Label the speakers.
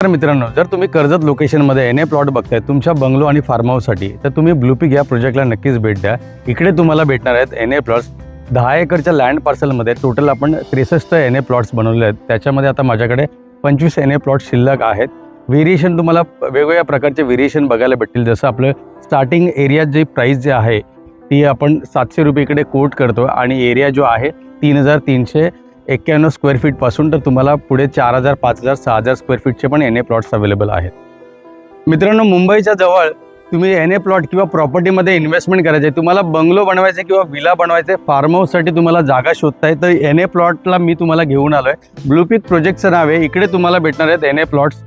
Speaker 1: तर मित्रांनो, जर तुम्ही कर्जत लोकेशनमध्ये एन ए प्लॉट बघताय तुमच्या बंगलो आणि फार्म हाऊससाठी, तर तुम्ही ब्लूपीक या प्रोजेक्टला नक्कीच भेट द्या. इकडे तुम्हाला भेटणार आहेत एन ए प्लॉट्स. 10 एकरच्या लँड पार्सलमध्ये टोटल आपण 63 एन ए प्लॉट्स बनवले आहेत. त्याच्यामध्ये आता माझ्याकडे 25 एन ए प्लॉट शिल्लक आहेत. व्हेरिएशन तुम्हाला वेगवेगळ्या प्रकारचे व्हेरिएशन बघायला भेटतील. जसं आपलं स्टार्टिंग एरिया जी प्राईस जी आहे ती आपण 700 रुपये इकडे कोट करतो आणि एरिया जो आहे 3391 स्क्वेअर फीटपासून तर तुम्हाला पुढे 4000, 5000, 6000 स्क्वेअर फीटचे पण एन ए प्लॉट्स अवेलेबल आहेत. मित्रांनो, मुंबईच्या जवळ तुम्ही एन ए प्लॉट किंवा प्रॉपर्टीमध्ये इन्व्हेस्टमेंट करायचे, तुम्हाला बंगलो बनवायचे किंवा विला बनवायचे, फार्म हाऊससाठी तुम्हाला जागा शोधताय, तर एन ए प्लॉटला मी तुम्हाला घेऊन आलो आहे. ब्लूपीक प्रोजेक्टचं नाव आहे. इकडे तुम्हाला भेटणार आहेत एन ए प्लॉट्स.